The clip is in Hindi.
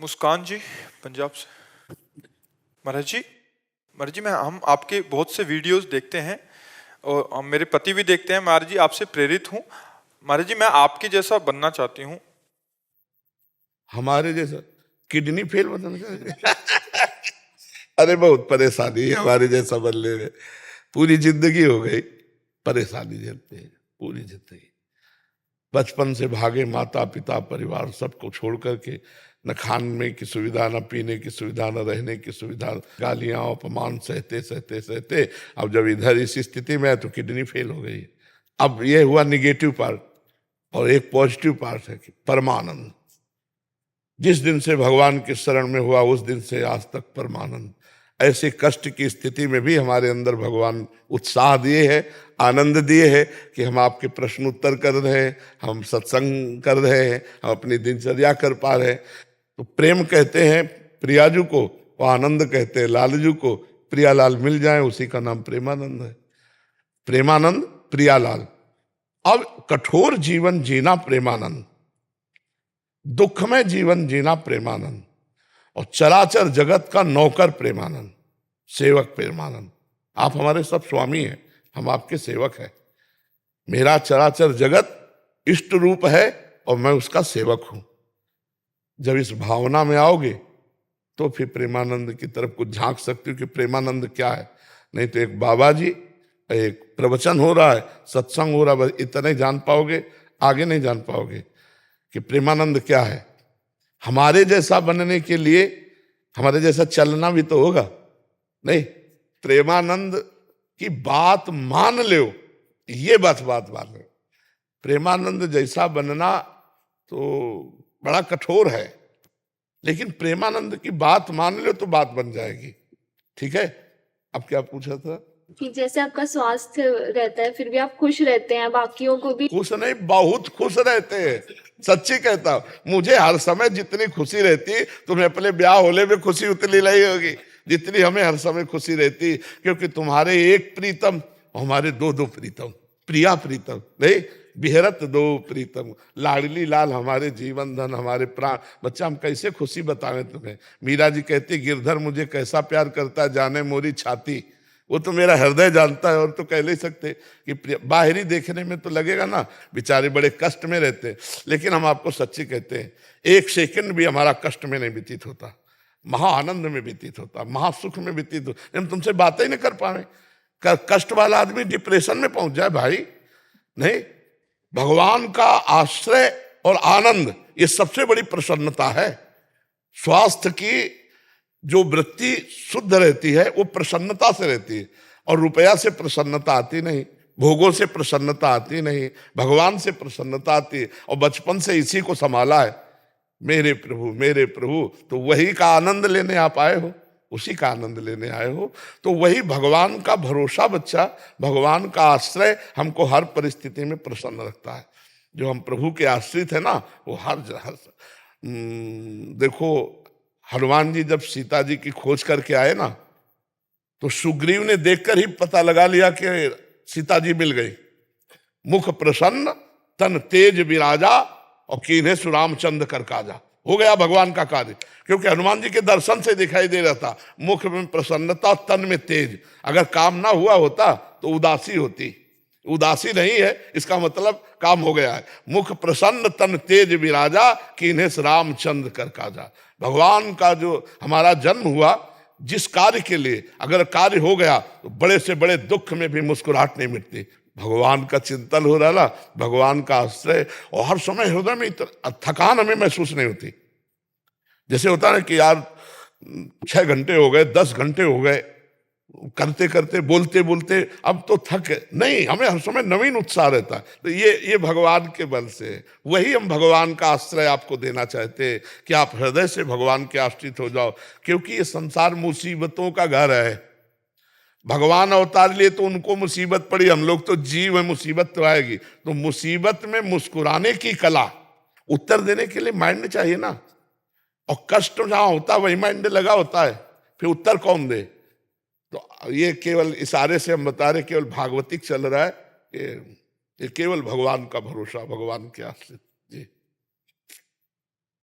मुस्कान जी पंजाब से। महाराज जी हम आपके बहुत से वीडियोस देखते हैं और मेरे पति भी देखते हैं। महाराज जी आपसे प्रेरित हूँ। महाराज जी मैं आपके जैसा बनना चाहती हूँ। हमारे जैसा किडनी फेल बनना चाहते अरे बहुत परेशानी है हमारे जैसा बनने में। पूरी जिंदगी हो गई परेशानी झेलते हैं, पूरी जिंदगी। बचपन से भागे माता पिता परिवार सबको छोड़ करके, न खाने की सुविधा, न पीने की सुविधा, न रहने की सुविधा, गालियां अपमान सहते सहते सहते अब जब इधर इस स्थिति में है तो किडनी फेल हो गई। अब ये हुआ निगेटिव पार्ट, और एक पॉजिटिव पार्ट है कि परमानंद। जिस दिन से भगवान के शरण में हुआ उस दिन से आज तक परमानंद। ऐसे कष्ट की स्थिति में भी हमारे अंदर भगवान उत्साह दिए है, आनंद दिए है कि हम आपके प्रश्न उत्तर कर रहे हैं, हम सत्संग कर रहे हैं, हम अपनी दिनचर्या कर पा रहे हैं। तो प्रेम कहते हैं प्रियाजू को, और आनंद कहते हैं लालजू को। प्रियालाल मिल जाए उसी का नाम प्रेमानंद है। प्रेमानंद प्रियालाल। अब कठोर जीवन जीना प्रेमानंद, दुखमय जीवन जीना प्रेमानंद, और चराचर जगत का नौकर प्रेमानंद, सेवक प्रेमानंद। आप हमारे सब स्वामी हैं, हम आपके सेवक हैं। मेरा चराचर जगत इष्ट रूप है और मैं उसका सेवक हूं। जब इस भावना में आओगे तो फिर प्रेमानंद की तरफ कुछ झांक सकते हो कि प्रेमानंद क्या है। नहीं तो एक बाबा जी, एक प्रवचन हो रहा है, सत्संग हो रहा है, बस इतना ही जान पाओगे, आगे नहीं जान पाओगे कि प्रेमानंद क्या है। हमारे जैसा बनने के लिए हमारे जैसा चलना भी तो होगा। नहीं, प्रेमानंद की बात मान लो, ये बात मान लो। प्रेमानंद जैसा बनना तो बड़ा कठोर है, लेकिन प्रेमानंद की बात मान लो तो बात बन जाएगी। ठीक है, अब क्या पूछा था? कि जैसे आपका स्वास्थ्य रहता है फिर भी आप खुश रहते हैं, बाकियों को भी खुश नहीं, बहुत खुश रहते हैं। सच्ची कहता हूं, मुझे हर समय जितनी खुशी रहती, तुम्हें अपने ब्याह होने में खुशी उतनी नहीं होगी जितनी हमें हर समय खुशी रहती, क्योंकि तुम्हारे एक प्रीतम, हमारे दो दो प्रीतम, प्रिया प्रीतम नहीं, बिहरत दो प्रीतम। लाडली लाल हमारे जीवन धन, हमारे प्राण। बच्चा हम कैसे खुशी बतावें तुम्हें। मीरा जी कहती गिरधर मुझे कैसा प्यार करता है जाने मोरी छाती। वो तो मेरा हृदय जानता है, और तो कह नहीं सकते कि बाहरी देखने में तो लगेगा ना बेचारे बड़े कष्ट में रहते हैं, लेकिन हम आपको सच्ची कहते हैं एक सेकंड भी हमारा कष्ट में नहीं व्यतीत होता, महा आनंद में व्यतीत होता, महासुख में व्यतीत होता। हम तुमसे बातें ही नहीं कर पाए। कष्ट वाला आदमी डिप्रेशन में पहुंच जाए भाई। नहीं, भगवान का आश्रय और आनंद ये सबसे बड़ी प्रसन्नता है। स्वास्थ्य की जो वृत्ति शुद्ध रहती है वो प्रसन्नता से रहती है, और रुपया से प्रसन्नता आती नहीं, भोगों से प्रसन्नता आती नहीं, भगवान से प्रसन्नता आती है। और बचपन से इसी को संभाला है, मेरे प्रभु मेरे प्रभु। तो वही का आनंद लेने आप आए हो, उसी का आनंद लेने आए हो। तो वही भगवान का भरोसा बच्चा, भगवान का आश्रय हमको हर परिस्थिति में प्रसन्न रखता है। जो हम प्रभु के आश्रित है ना, वो हर देखो हनुमान जी जब सीता जी की खोज करके आए ना, तो सुग्रीव ने देखकर ही पता लगा लिया कि सीता जी मिल गई। मुख प्रसन्न तन तेज विराजा, और कीन्हे सुरामचंद्र कर काजा। हो गया भगवान का कार्य, क्योंकि हनुमान जी के दर्शन से दिखाई दे रहा था। मुख में प्रसन्नता, तन में तेज। अगर काम ना हुआ होता तो उदासी होती, उदासी नहीं है, इसका मतलब काम हो गया है। मुख प्रसन्न तन तेज विराजा, कीन्हे रामचंद्र कर काजा। भगवान का जो हमारा जन्म हुआ जिस कार्य के लिए, अगर कार्य हो गया तो बड़े से बड़े दुख में भी मुस्कुराहट नहीं मिटती। भगवान का चिंतन हो रहा, भगवान का आश्रय, और हर समय हृदय में थकान हमें महसूस नहीं होती। जैसे होता है कि यार 6 घंटे हो गए, 10 घंटे हो गए, करते करते बोलते बोलते अब तो थक नहीं, हमें हर समय नवीन उत्साह रहता है। तो ये भगवान के बल से, वही हम भगवान का आश्रय आपको देना चाहते हैं कि आप हृदय से भगवान के आश्रित हो जाओ। क्योंकि ये संसार मुसीबतों का घर है। भगवान अवतार लिए तो उनको मुसीबत पड़ी, हम लोग तो जीव है, मुसीबत तो आएगी। तो मुसीबत में मुस्कुराने की कला, उत्तर देने के लिए माइंड चाहिए ना, और कष्ट जहां होता है वही माइंड लगा होता है, फिर उत्तर कौन दे। तो ये केवल इशारे से हम बता रहे, केवल भागवतिक चल रहा है, ये केवल भगवान का भरोसा, भगवान के आश्रित।